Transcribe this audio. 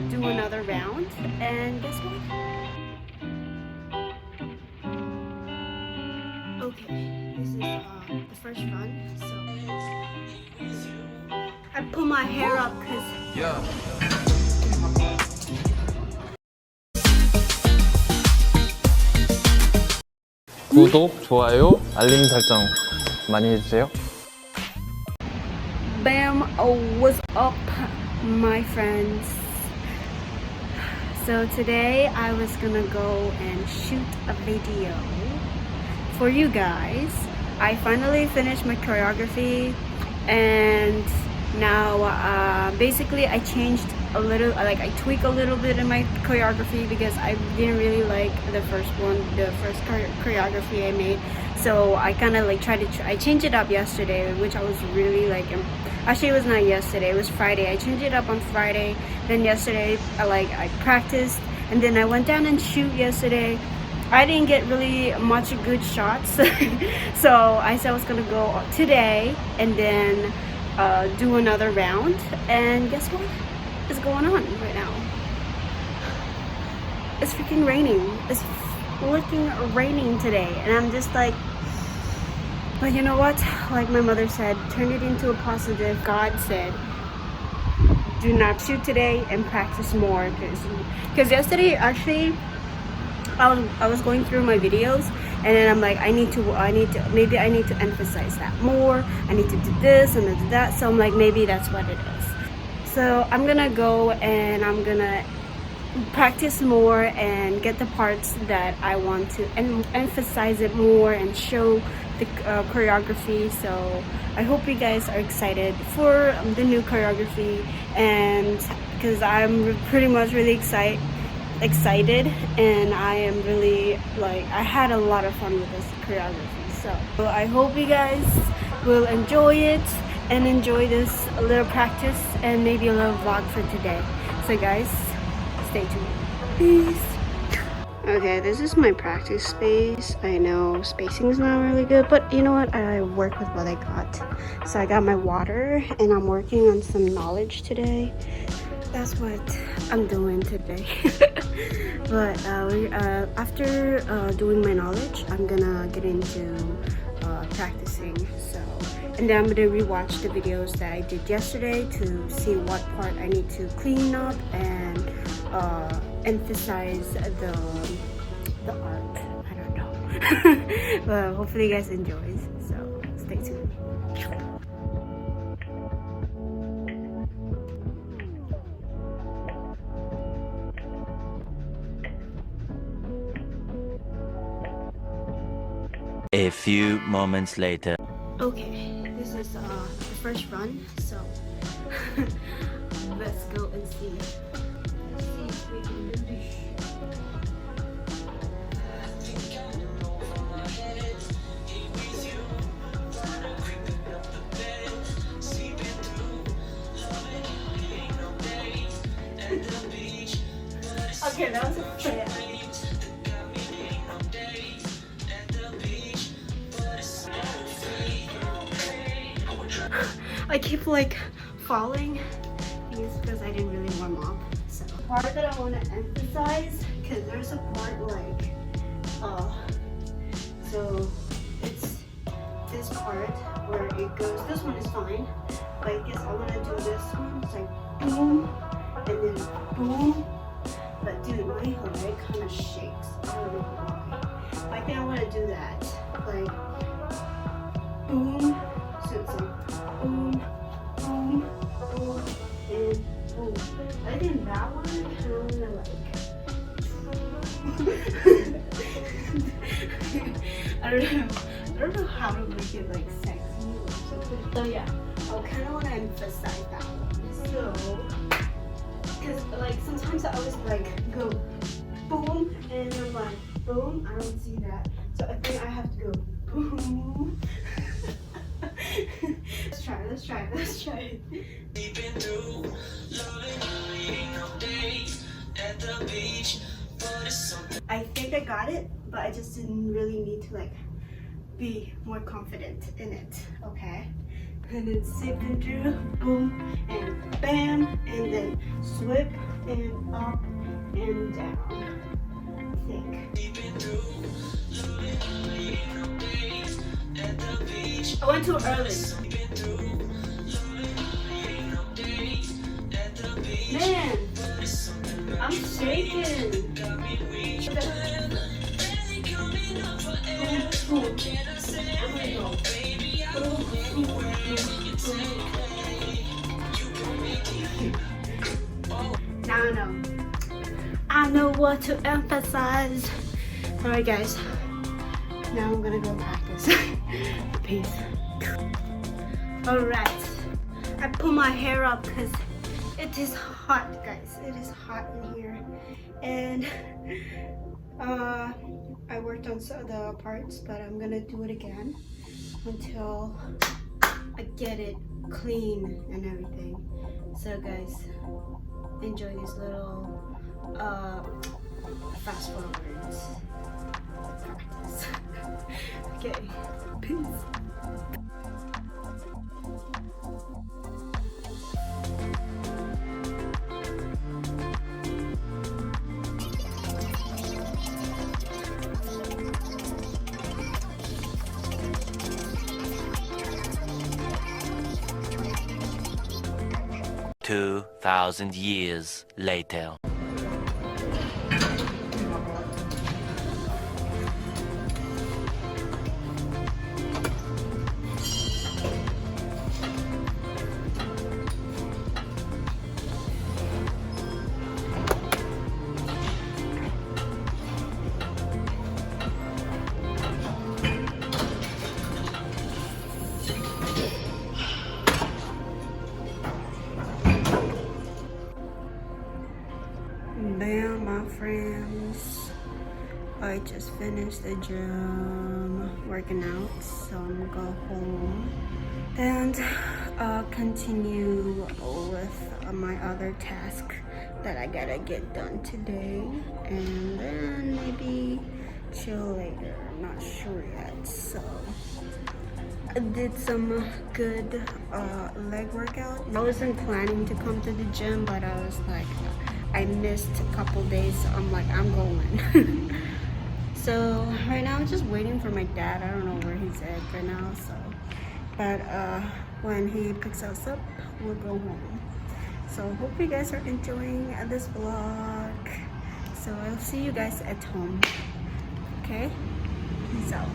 do another round, and guess what? Okay, this is the first run, so I pull my hair up because 구독, 좋아요, 알림 설정 많이 해주세요. Bam, what's up, my friends? So today I was gonna go and shoot a video for you guys. I finally finished my choreography, and now basically I changed a little, like I tweaked a little bit in my choreography because I didn't really like the first choreography I made. So I kind of like I changed it up yesterday, which I was really like, actually it was not yesterday, it was Friday. I changed it up on Friday. Then yesterday I practiced, and then I went down and shoot yesterday. I didn't get really much good shots. So I said I was gonna go today and then do another round, and guess what is going on right now? It's freaking raining. It's freaking raining today, and I'm just like, but you know what, like my mother said, turn it into a positive. God said do not shoot today and practice more, because yesterday actually I was going through my videos, and then I'm like, maybe I need to emphasize that more. I need to do this and do that. So I'm like, maybe that's what it is. So I'm gonna go and I'm gonna practice more and get the parts that I want to emphasize it more and show the choreography. So I hope you guys are excited for the new choreography, and because I'm pretty much really excited, and I am really like, I had a lot of fun with this choreography. So I hope you guys will enjoy it and enjoy this little practice and maybe a little vlog for today. So guys, stay tuned. Peace. Okay, this is my practice space. I know spacing is not really good, but you know what, I work with what I got. So I got my water, and I'm working on some knowledge today. That's what I'm doing today. But after doing my knowledge, I'm gonna get into practicing. So, and then I'm gonna rewatch the videos that I did yesterday to see what part I need to clean up and emphasize the art. I don't know. But hopefully you guys enjoy. So stay tuned. A few moments later. Okay, this is the first run, so let's go and see. See if we can do this. Okay, that was a fail. I keep like falling. I think it's because I didn't really warm up. So the part that I want to emphasize, because there's a part like so it's this part where it goes, this one is fine, but I guess I want to do this one. It's like boom and then boom, but dude, my leg kind of shakes. I don't know why. I think I want to do that, like boom. So it's like boom, boom, boom, and boom. I think that one kind of like I don't know how to make it like sexy or something. So yeah, I kind of want to emphasize that one. So, because like sometimes I always like go boom and I'm like boom. I don't see that, so I think I have to go boom. Let's try it. I think I got it, but I just didn't really need to like be more confident in it. Okay. and then zipping through, boom, and bam, and then swip, and up, and down. I went too early. Man, I'm shaking. Now I know. I know what to emphasize. Alright guys, now I'm gonna go practice. Peace. Alright, I pull my hair up because it is hot, guys. It is hot in here. And I worked on some of the parts, but I'm gonna do it again until I get it clean and everything. So guys, enjoy these little fast forwards. Practice. Okay, peace. Two 2,000 years later. Bam, my friends. I just finished the gym working out, so I'm gonna go home and continue with my other task that I gotta get done today, and then maybe chill later. I'm not sure yet. So I did some good leg workout. I wasn't planning to come to the gym, but I was like, I missed a couple days, so I'm like, I'm going. So right now I'm just waiting for my dad. I don't know where he's at right now, so but when he picks us up, we'll go home. So hope you guys are enjoying this vlog. So I'll see you guys at home. Okay, peace out.